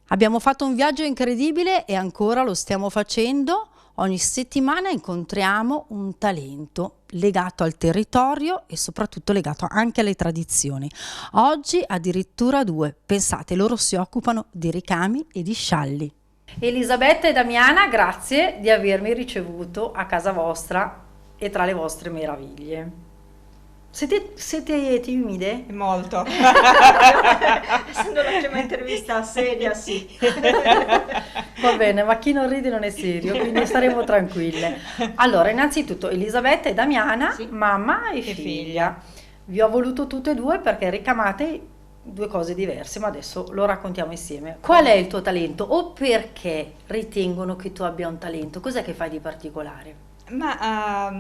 Abbiamo fatto un viaggio incredibile e ancora lo stiamo facendo. Ogni settimana incontriamo un talento legato al territorio e soprattutto legato anche alle tradizioni. Oggi addirittura due. Pensate, loro si occupano di ricami e di scialli. Elisabetta e Damiana, grazie di avermi ricevuto a casa vostra e tra le vostre meraviglie. Siete timide? Molto. Essendo la prima intervista seria, sì. Va bene, ma chi non ride non è serio, quindi staremo tranquille. Allora, innanzitutto Elisabetta e Damiana, Sì. mamma e figlia. Vi ho voluto tutte e due perché ricamate due cose diverse, ma adesso lo raccontiamo insieme. Qual è il tuo talento o perché ritengono che tu abbia un talento? Cos'è che fai di particolare? Ma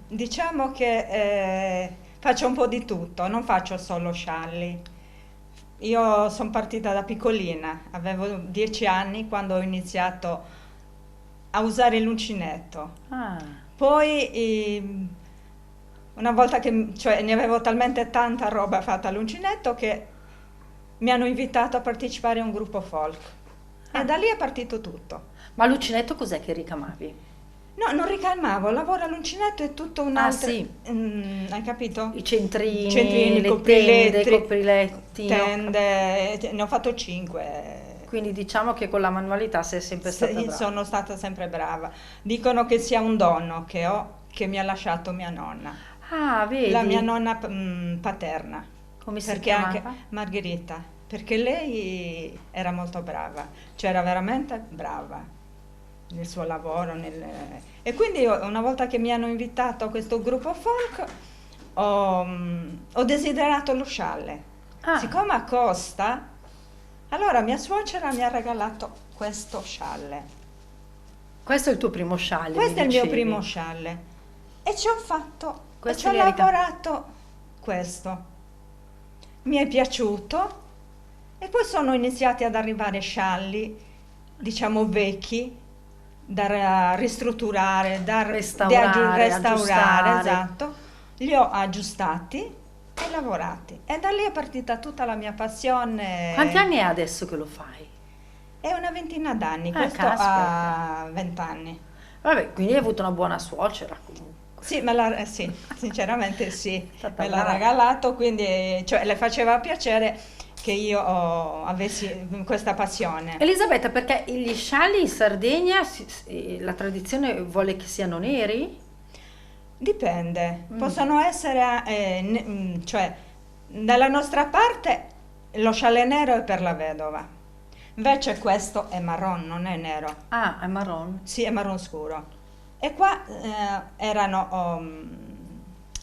diciamo che faccio un po' di tutto, non faccio solo scialli. Io sono partita da piccolina, avevo 10 anni quando ho iniziato a usare l'uncinetto. Ah, Poi una volta che, cioè, ne avevo talmente tanta roba fatta all'uncinetto che mi hanno invitato a partecipare a un gruppo folk. Ah. E da lì è partito tutto. ma l'uncinetto cos'è che ricamavi? No, non ricalmavo, lavoro all'uncinetto è tutto un Ah, altro. sì. Hai capito? I centrini, Centrini, le copriletti, tende, i copriletti. tende, ne ho fatto 5. Quindi diciamo che con la manualità sei sempre stata brava. Sono stata sempre brava. Dicono che sia un dono che ho, che mi ha lasciato mia nonna. Ah, vedi? La mia nonna paterna. Come si Perché anche chiamava? Margherita, perché lei era molto brava, cioè era veramente brava nel suo lavoro. E quindi una volta che mi hanno invitato a questo gruppo folk ho desiderato lo scialle. Ah. Siccome costa, allora mia suocera mi ha regalato questo scialle. Questo è il tuo primo scialle, Questo mi è il mio dicevi. primo scialle. E ci ho fatto, Questo ci ho li hai lavorato questo. Mi è piaciuto e poi sono iniziati ad arrivare scialli, diciamo vecchi, da ristrutturare, da Restaurare, aggiustare. esatto. Li ho aggiustati e lavorati. E da lì è partita tutta la mia passione. Quanti anni è adesso che lo fai? È una ventina d'anni, questo caspita. ha 20 anni. Vabbè, quindi hai avuto una buona suocera comunque. Sì, sì, sinceramente sì, Stata me l'ha brava. regalato, quindi cioè, le faceva piacere che io avessi questa passione. Elisabetta, perché gli scialli in Sardegna, la tradizione vuole che siano neri? Dipende, possono essere, cioè, dalla nostra parte lo scialle nero è per la vedova, invece questo è marron, non è nero, Ah, è marron. sì, è marron scuro. E qua erano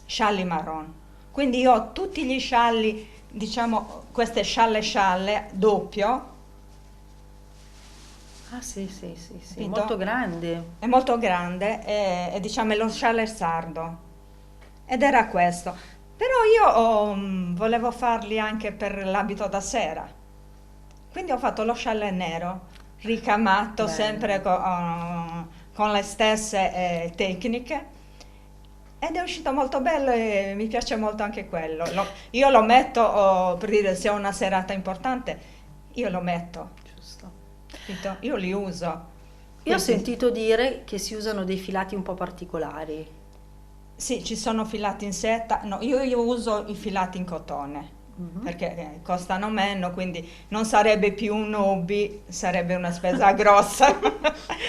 scialli marron, quindi io ho tutti gli scialli, diciamo, queste scialle doppio, Ah, sì, sì, sì, sì, Capito? molto grande. è molto grande e diciamo è lo scialle sardo ed era questo. Però io volevo farli anche per l'abito da sera, quindi ho fatto lo scialle nero, ricamato Bello. sempre con le stesse tecniche ed è uscito molto bello e mi piace molto anche quello. Io lo metto per dire se ho una serata importante, io lo metto, Giusto. capito? Io li uso. Io ho Quindi- sentito dire che si usano dei filati un po' particolari. Sì, ci sono filati in seta, no, io uso i filati in cotone perché costano meno, quindi non sarebbe più un hobby, sarebbe una spesa grossa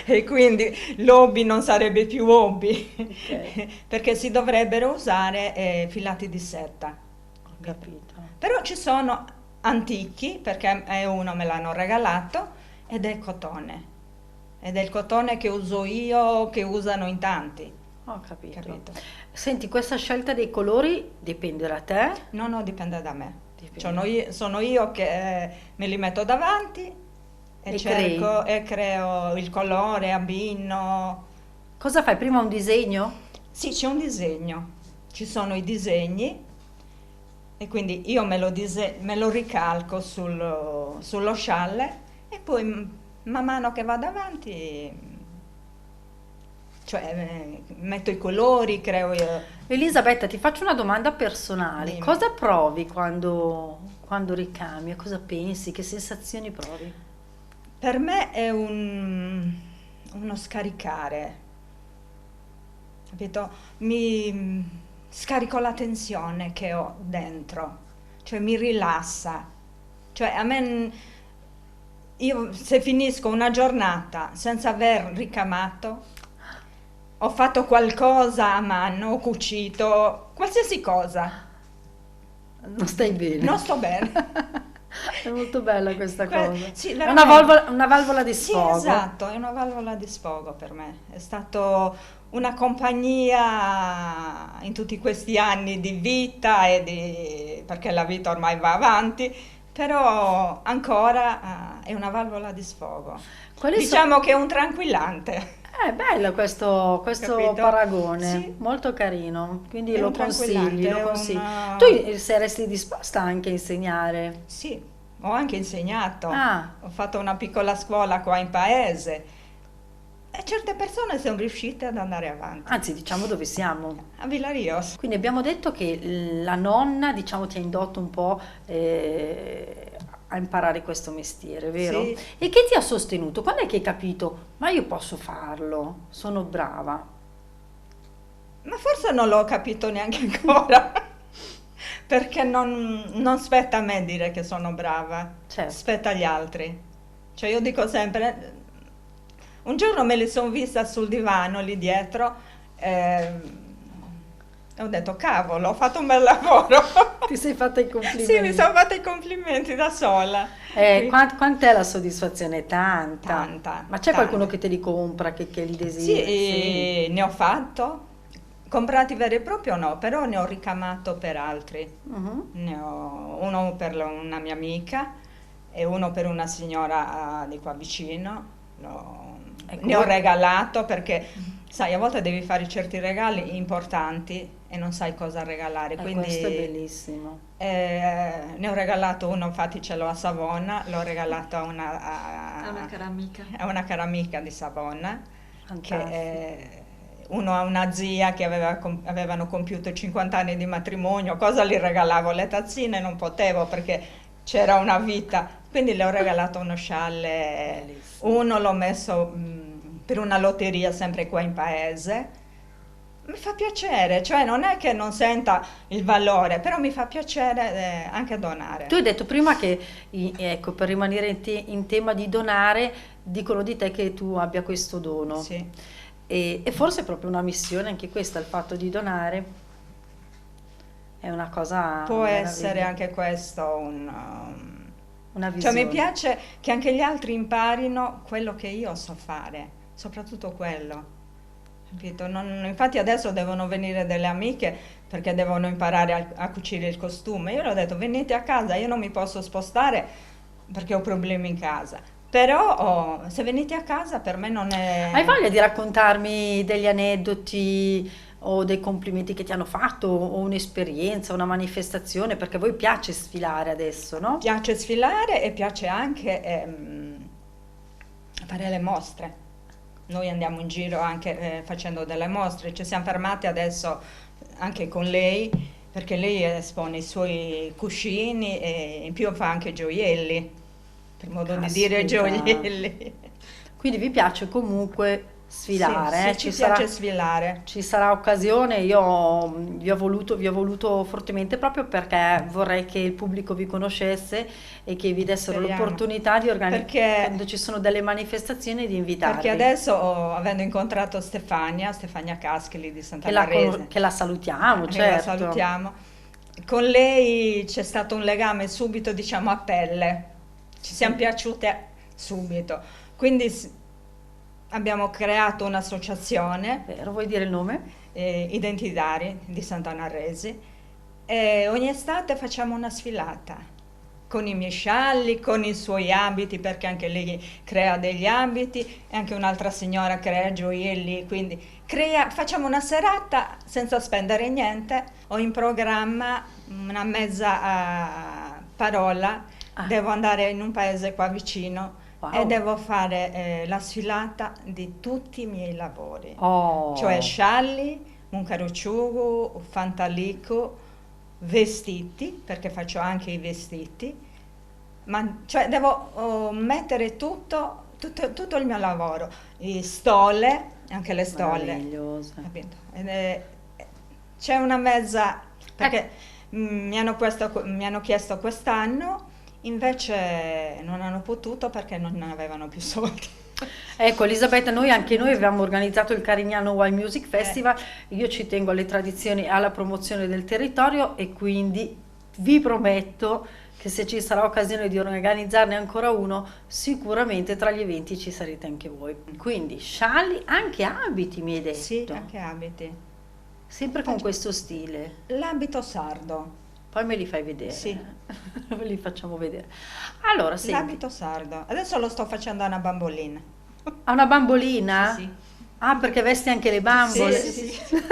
e quindi l'hobby non sarebbe più hobby Ok. perché si dovrebbero usare filati di seta. Ho capito. Però ci sono antichi perché uno me l'hanno regalato ed è cotone. Ed è il cotone che uso io, che usano in tanti. Ho capito. Capito? Senti, questa scelta dei colori dipende da te? No, dipende da me. Dipende. Sono io che me li metto davanti e E cerco e creo il colore, abbino. Cosa fai? Prima un disegno? Sì, c'è un disegno, ci sono i disegni e quindi io me lo ricalco sullo scialle e poi man mano che vado avanti, cioè metto i colori, creo io. Elisabetta, ti faccio una domanda personale. Dimmi. Cosa provi quando ricami? A cosa pensi? Che sensazioni provi? Per me è uno scaricare, capito? Mi scarico la tensione che ho dentro, cioè mi rilassa. Cioè a me, io se finisco una giornata senza aver ricamato, ho fatto qualcosa a mano, ho cucito, qualsiasi cosa, Non stai bene. non sto bene. È molto bella questa cosa. Sì, È una valvola di Sì, sfogo. esatto, è una valvola di sfogo per me. È stato una compagnia in tutti questi anni di vita perché la vita ormai va avanti, però ancora è una valvola di sfogo. Quali Diciamo che è un tranquillante. È bello questo Capito? paragone, Sì. molto carino, quindi È lo un consigli, tranquillante, lo è consigli. un... Tu saresti disposta anche a insegnare? Sì, ho anche insegnato. Ah, Ho fatto una piccola scuola qua in paese e certe persone sono riuscite ad andare avanti. anzi, diciamo dove siamo. A Villarios. Quindi abbiamo detto che la nonna, diciamo, ti ha indotto un po' a imparare questo mestiere, vero? Sì. E che ti ha sostenuto? Quando è che hai capito? Ma io posso farlo, sono brava. Ma forse non l'ho capito neanche ancora, perché non spetta a me dire che sono brava, Certo. spetta agli altri. Cioè io dico sempre, un giorno me li sono vista sul divano lì dietro e ho detto, cavolo, ho fatto un bel lavoro. Ti sei fatta i Sì, complimenti. mi sono fatta i complimenti da sola. Quant'è la soddisfazione? Tanta. Tanta, Ma c'è tanta. qualcuno che te li compra, che li desidera? Sì, ne ho fatto, comprati veri e propri o no, però ne ho ricamato per altri. Mhm. Ne ho uno per una mia amica e uno per una signora di qua vicino. Ecco, Ne ho voi- regalato perché, sai, a volte devi fare certi regali importanti e non sai cosa regalare. Quindi questo è bellissimo. ne ho regalato uno, infatti ce l'ho a Savona, l'ho regalato a È una cara amica. a una cara amica di Savona, che Fantastico. uno ha una zia che avevano compiuto 50 anni di matrimonio, cosa gli regalavo? Le tazzine non potevo perché c'era una vita, quindi le ho regalato uno scialle, Bellissimo. uno l'ho messo per una lotteria sempre qua in paese. Mi fa piacere, cioè non è che non senta il valore, però mi fa piacere anche donare. Tu hai detto prima che, ecco, per rimanere in tema di donare, dicono di te che tu abbia questo dono. Sì. E forse è proprio una missione anche questa, il fatto di donare è una cosa Può essere meravigliosa, anche questo una Cioè mi visione. piace che anche gli altri imparino quello che io so fare, soprattutto quello. Capito? Infatti adesso devono venire delle amiche perché devono imparare a cucire il costume. Io le ho detto venite a casa, io non mi posso spostare perché ho problemi in casa. Però se venite a casa per me non Hai è... voglia di raccontarmi degli aneddoti o dei complimenti che ti hanno fatto o un'esperienza, una manifestazione? Perché a voi piace sfilare adesso, no? Piace sfilare e piace anche fare le mostre. Noi andiamo in giro anche facendo delle mostre, ci siamo fermati adesso anche con lei perché lei espone i suoi cuscini e in più fa anche gioielli, per modo di dire Caspita. gioielli. Quindi vi piace comunque sfilare, Sì, eh? sì, ci piace sfilare. Ci sarà occasione, io vi ho voluto fortemente proprio perché vorrei che il pubblico vi conoscesse e che vi dessero Speriamo. l'opportunità di organizzare, Perché- quando ci sono delle manifestazioni, di invitarvi. Perché adesso, avendo incontrato Stefania Cascheli di Santa Marese, che la salutiamo, la certo. salutiamo, con lei c'è stato un legame subito, diciamo, a pelle, ci siamo piaciute subito, quindi abbiamo creato un'associazione, Vero, vuoi dire il nome? Identitari di Sant'Anarresi, e ogni estate facciamo una sfilata con i miei scialli, con i suoi abiti, perché anche lei crea degli abiti e anche un'altra signora crea gioielli, quindi facciamo una serata senza spendere niente. Ho in programma una mezza parola, devo andare in un paese qua vicino. Wow. E devo fare la sfilata di tutti i miei lavori, Oh. cioè scialli, un carucciugo, fantalico, vestiti, perché faccio anche i vestiti, cioè devo mettere tutto il mio lavoro, i stole, anche le stole, Meravigliosa. capito? C'è una mezza, perché mi hanno chiesto quest'anno, invece non hanno potuto perché non avevano più soldi. Ecco Elisabetta, anche noi avevamo organizzato il Carignano Wild Music Festival, io ci tengo alle tradizioni e alla promozione del territorio e quindi vi prometto che se ci sarà occasione di organizzarne ancora uno, sicuramente tra gli eventi ci sarete anche voi. Quindi scialli, anche abiti mi hai detto. Sì, anche abiti. Sempre con questo stile. L'abito sardo. Poi me li fai vedere. Sì. Ve li facciamo vedere. Allora, senti, L'abito sardo. Adesso lo sto facendo a una bambolina. ha una bambolina? Sì, sì. Ah, perché vesti anche le bambole? Sì, sì.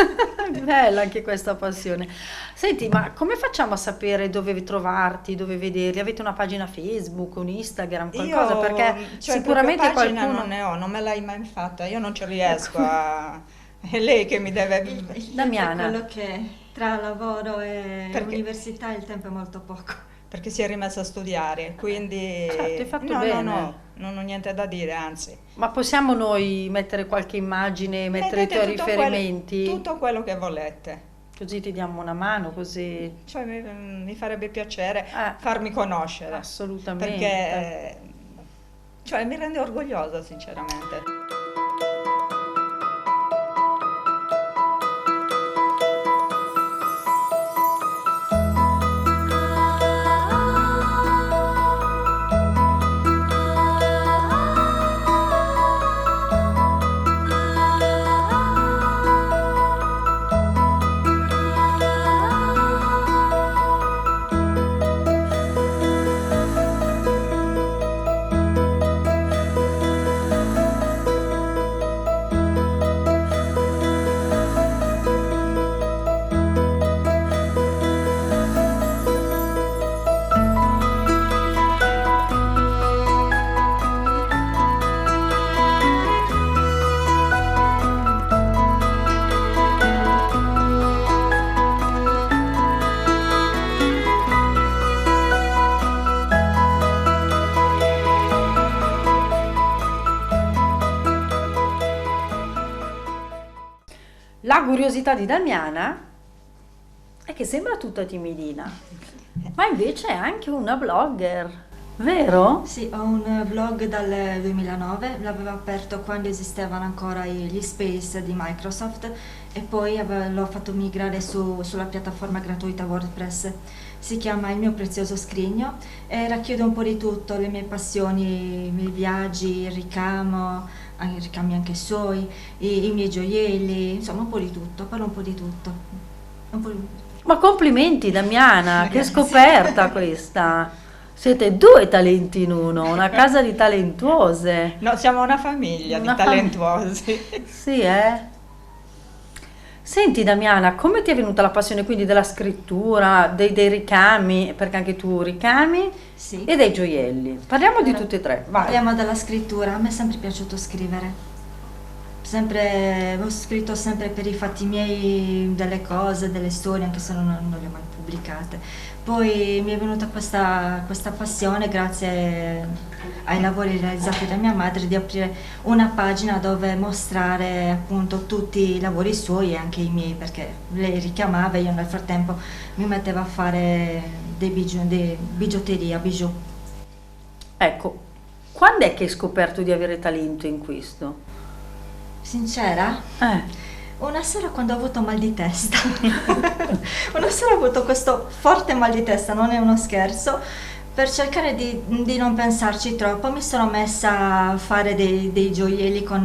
Bella anche questa passione. Senti, ma come facciamo a sapere dove trovarti, dove vederli? Avete una pagina Facebook, un Instagram, qualcosa? Perché cioè, sicuramente proprio pagina qualcuno... non ne ho, non me l'hai mai fatta, io non ci riesco a... È lei che mi deve... Il Damiana. è quello che tra lavoro e Perché? università il tempo è molto poco. Perché si è rimessa a studiare, quindi... Certo, hai fatto no, bene. no, non ho niente da dire, anzi. Ma possiamo noi mettere qualche immagine, mettere i tuoi Mettete riferimenti? tutto quello che volete. Così ti diamo una mano, così... Cioè mi farebbe piacere Ah, farmi conoscere. assolutamente. Perché cioè, mi rende orgogliosa, sinceramente. La curiosità di Damiana è che sembra tutta timidina, ma invece è anche una blogger, vero? Sì, ho un blog dal 2009, l'avevo aperto quando esistevano ancora gli space di Microsoft e poi l'ho fatto migrare sulla piattaforma gratuita WordPress. Si chiama Il mio prezioso scrigno e racchiude un po' di tutto, le mie passioni, i miei viaggi, il ricami anche suoi, i miei gioielli, insomma un po' di tutto, parlo un po' di tutto. Un po' di... Ma complimenti Damiana, che scoperta questa! Siete due talenti in uno, una casa di talentuose. No, siamo una famiglia Una di talentuosi. Sì, eh? Senti Damiana, come ti è venuta la passione quindi della scrittura, dei ricami, perché anche tu ricami, Sì. e dei gioielli? Parliamo di Allora, tutti e tre, vai. Parliamo della scrittura, a me è sempre piaciuto scrivere. Ho scritto sempre per i fatti miei delle cose, delle storie, anche se non le ho mai pubblicate. Poi mi è venuta questa passione grazie ai lavori realizzati da mia madre di aprire una pagina dove mostrare appunto tutti i lavori suoi e anche i miei, perché lei richiamava e io nel frattempo mi mettevo a fare dei bigiotteria, bijou. Ecco, quando è che hai scoperto di avere talento in questo? Sincera? Una sera quando ho avuto mal di testa, una sera ho avuto questo forte mal di testa, non è uno scherzo, per cercare di non pensarci troppo mi sono messa a fare dei gioielli con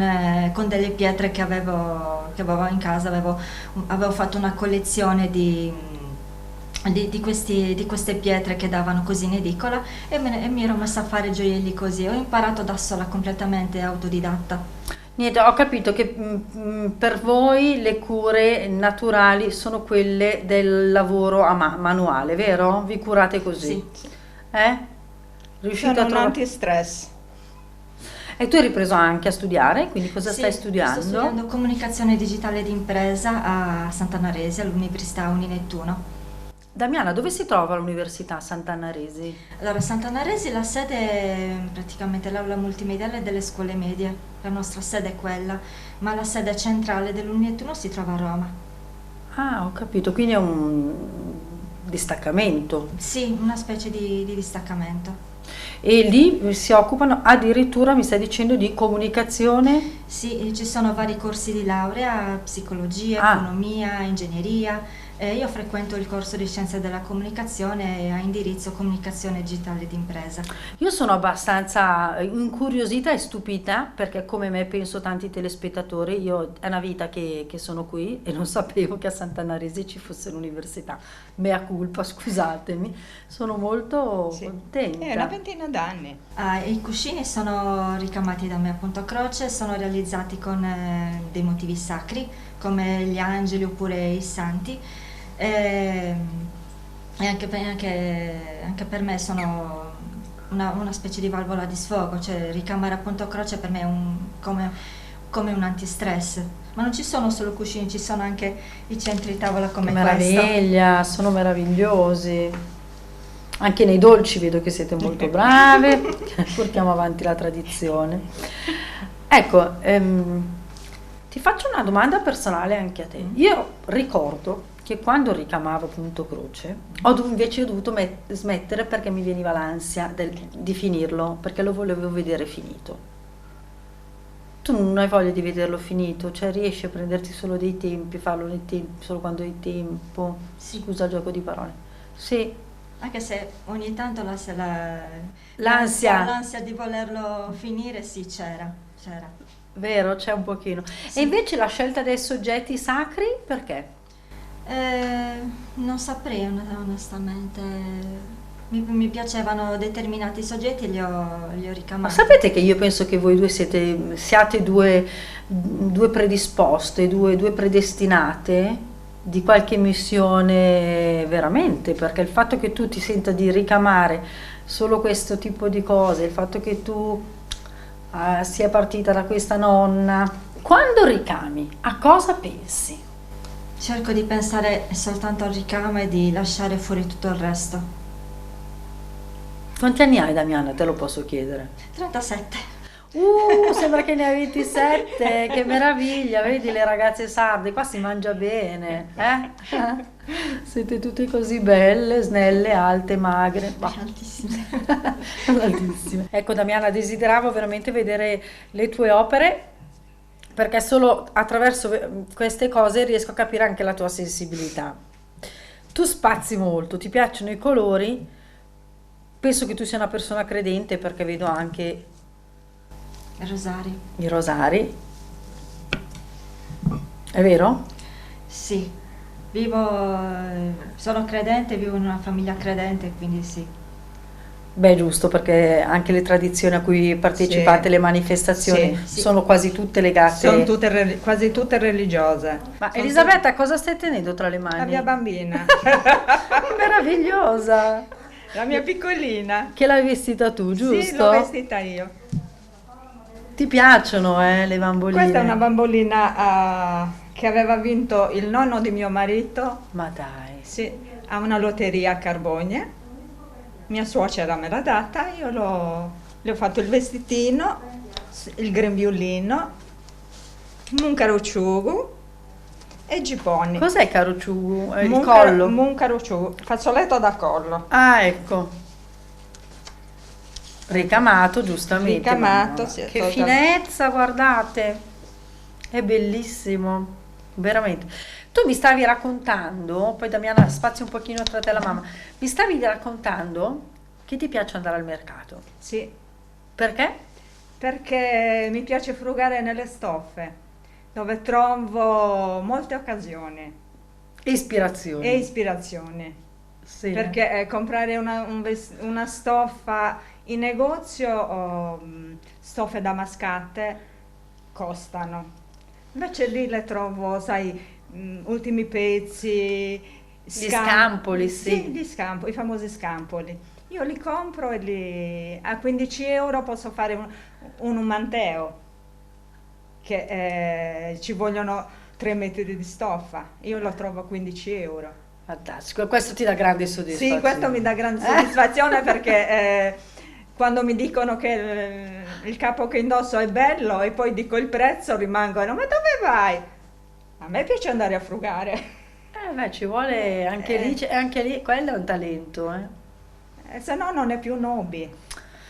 delle pietre che avevo in casa, avevo fatto una collezione di queste pietre che davano così in edicola e mi ero messa a fare gioielli così, ho imparato da sola, completamente autodidatta. Niente, ho capito che per voi le cure naturali sono quelle del lavoro manuale, vero? Vi curate così? Sì. Riuscite Sono a un trovare... antistress. E tu hai ripreso anche a studiare, quindi cosa Sì, stai studiando? sto studiando comunicazione digitale d'impresa a Sant'Anaresia, all'Università Uninettuno. Damiana, dove si trova l'Università Sant'Anna Resi? Allora, Sant'Anna Resi, la sede è praticamente l'aula multimediale delle scuole medie, la nostra sede è quella, ma la sede centrale dell'Unettuno si trova a Roma. Ah, ho capito, quindi è un distaccamento. Sì, una specie di distaccamento. E lì si occupano addirittura, mi stai dicendo, di comunicazione? Sì, ci sono vari corsi di laurea, psicologia, Ah, economia, ingegneria. Io frequento il corso di scienze della comunicazione a indirizzo comunicazione digitale d'impresa. io sono abbastanza incuriosita e stupita perché come me penso tanti telespettatori, io è una vita che sono qui e non sapevo che a Sant'Anna Resi ci fosse l'università. Mea culpa, scusatemi, sono molto Sì, è una contenta. ventina d'anni. I cuscini sono ricamati da me a Punto Croce, sono realizzati con dei motivi sacri come gli angeli oppure i santi. E, anche per me sono una specie di valvola di sfogo, cioè ricamare a Punto Croce per me è come un antistress. Ma non ci sono solo cuscini, ci sono anche i centri tavola Che come questo. meraviglia, sono meravigliosi. Anche nei dolci vedo che siete molto brave, portiamo avanti la tradizione. Ecco, ti faccio una domanda personale anche a te. Io ricordo che quando ricamavo Punto Croce invece dovuto smettere perché mi veniva l'ansia di finirlo, perché lo volevo vedere finito. Tu non hai voglia di vederlo finito, cioè riesci a prenderti solo dei tempi, farlo nei tempi, solo quando hai tempo. Sì. Scusa il gioco di parole. Sì, Anche se ogni tanto l'ansia, l'ansia di volerlo finire, sì, c'era. vero, c'è un pochino. E Sì. invece la scelta dei soggetti sacri, perché? Non saprei onestamente. Mi piacevano determinati soggetti e li ho Ma ricamati. sapete che io penso che voi due siate due predisposte, due predestinate di qualche missione veramente, perché il fatto che tu ti senta di ricamare solo questo tipo di cose, il fatto che tu sia partita da questa nonna, quando ricami, a cosa pensi? Cerco di pensare soltanto al ricamo e di lasciare fuori tutto il resto. Quanti anni hai, Damiana? Te lo posso chiedere. 37. Sembra che ne hai 27, che meraviglia, vedi le ragazze sarde, qua si mangia bene, eh? Siete tutte così belle, snelle, alte, magre. Bah. Altissime. Altissime. Ecco Damiana, desideravo veramente vedere le tue opere perché solo attraverso queste cose riesco a capire anche la tua sensibilità. Tu spazi molto, ti piacciono i colori, penso che tu sia una persona credente perché vedo anche Rosari. i rosari, è vero? Sì. Sono credente, vivo in una famiglia credente, quindi sì. Beh, giusto, perché anche le tradizioni a cui partecipate, Sì. le manifestazioni, Sì. sono quasi tutte legate. Sono tutte quasi tutte religiose. Ma Sono Elisabetta, cosa stai tenendo tra le tutte- mani? La mia bambina, Meravigliosa! la mia piccolina. Che l'hai vestita tu, giusto? Sì, l'ho vestita io. Ti piacciono, le bamboline? Questa è una bambolina che aveva vinto il nonno di mio marito, Ma dai, sì, a una lotteria a Carbogne. Mia suocera me l'ha data, le ho fatto il vestitino, il grembiulino, un carucciugo e gipponi. cos'è carucciù? Il Un collo? un carucciugo, fazzoletto da collo. Ah, ecco. Ricamato, giustamente. Ricamato, mamma. sì, Che total- finezza, guardate. È bellissimo, veramente. Tu mi stavi raccontando, poi Damiana spazio un pochino tra te e la mamma, mi stavi raccontando che ti piace andare al mercato. Sì, Perché? perché mi piace frugare nelle stoffe, dove trovo molte occasioni Ispirazioni. e ispirazioni. Sì. Perché comprare una stoffa in negozio o stoffe damascate costano. Invece lì le trovo, sai, ultimi pezzi, Gli scampoli, sì. gli i famosi scampoli. Io li compro e a 15 euro posso fare un manteo, che ci vogliono 3 metri di stoffa. Io lo trovo a 15 euro. Fantastico, questo ti dà grande soddisfazione. Sì, questo mi dà grande soddisfazione perché quando mi dicono che il capo che indosso è bello e poi dico il prezzo, rimangono, ma dove vai? A me piace andare a frugare. Beh, ci vuole anche lì, quello è un talento, Se no non è più un hobby,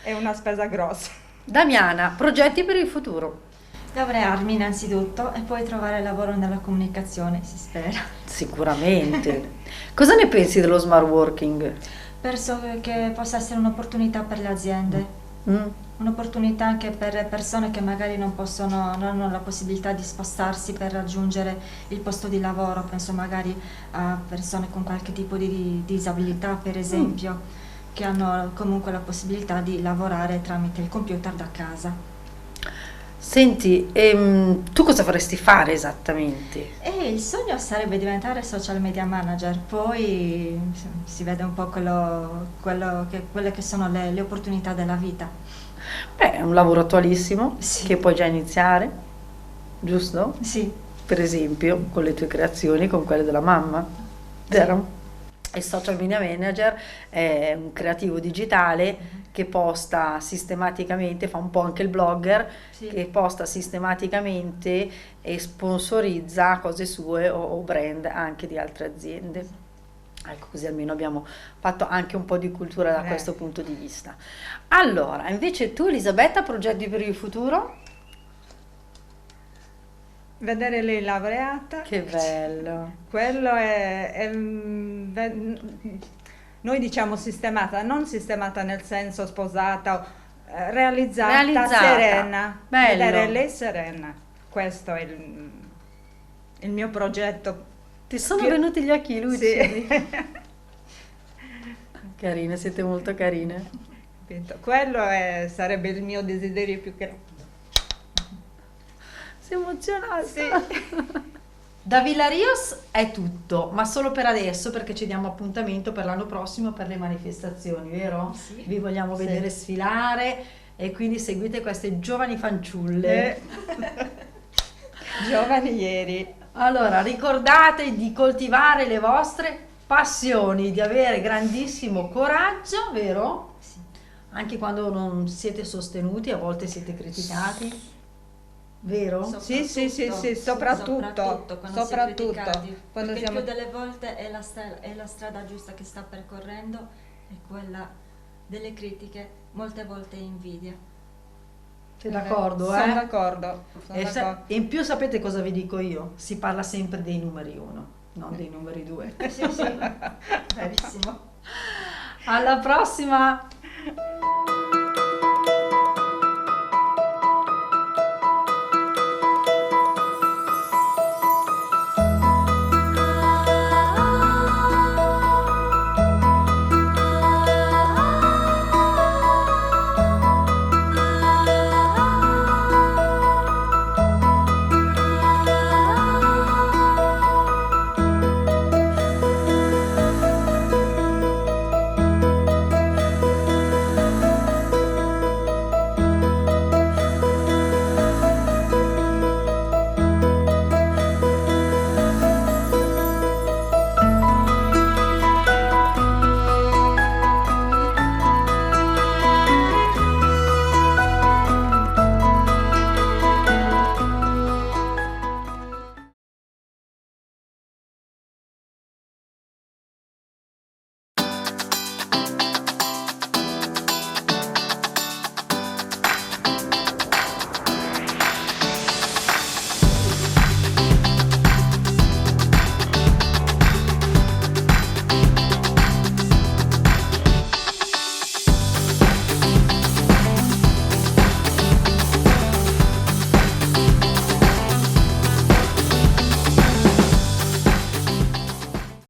è una spesa grossa. Damiana, progetti per il futuro? Laurearmi innanzitutto e poi trovare lavoro nella comunicazione, si spera. Sicuramente. Cosa ne pensi dello smart working? Penso che possa essere un'opportunità per le aziende, Mm? un'opportunità anche per persone che magari non hanno la possibilità di spostarsi per raggiungere il posto di lavoro. Penso magari a persone con qualche tipo di disabilità, per esempio, che hanno comunque la possibilità di lavorare tramite il computer da casa. Senti, tu cosa vorresti fare esattamente? E il sogno sarebbe diventare social media manager, poi si vede un po' quelle che sono le opportunità della vita. Beh, è un lavoro attualissimo Sì. che puoi già iniziare, giusto? Sì, Per esempio con le tue creazioni, con quelle della mamma, vero? Il social media manager è un creativo digitale che posta sistematicamente, fa un po' anche il blogger, sì. che posta sistematicamente e sponsorizza cose sue o brand anche di altre aziende. Ecco, così almeno abbiamo fatto anche un po' di cultura da questo punto di vista. Allora, invece tu, Elisabetta, progetti per il futuro? Vedere lei laureata, Che bello! quello noi diciamo sistemata, non sistemata nel senso sposata, realizzata, Realizzata. serena, Bello. vedere lei serena, questo è il mio progetto. Ti sono Più- venuti gli occhi lucidi? Sì. Carine, siete molto carine. Capito? Quello sarebbe il mio desiderio più che... Sei emozionata. Sì. Da Villarios è tutto, ma solo per adesso perché ci diamo appuntamento per l'anno prossimo per le manifestazioni, vero? Sì. Vi vogliamo Sì. vedere sfilare e quindi seguite queste giovani fanciulle. Giovani ieri. Allora, ricordate di coltivare le vostre passioni, di avere grandissimo coraggio, vero? Sì. Anche quando non siete sostenuti, a volte siete criticati, vero? Sì, soprattutto, quando si è soprattutto, criticati, quando perché siamo- il più delle volte è la strada giusta che sta percorrendo e quella delle critiche, molte volte è invidia. Sei d'accordo, Sono d'accordo. sono E d'accordo. in più sapete cosa vi dico io? Si parla sempre dei numeri 1, non dei numeri 2. Sì, sì, verissimo. Alla prossima!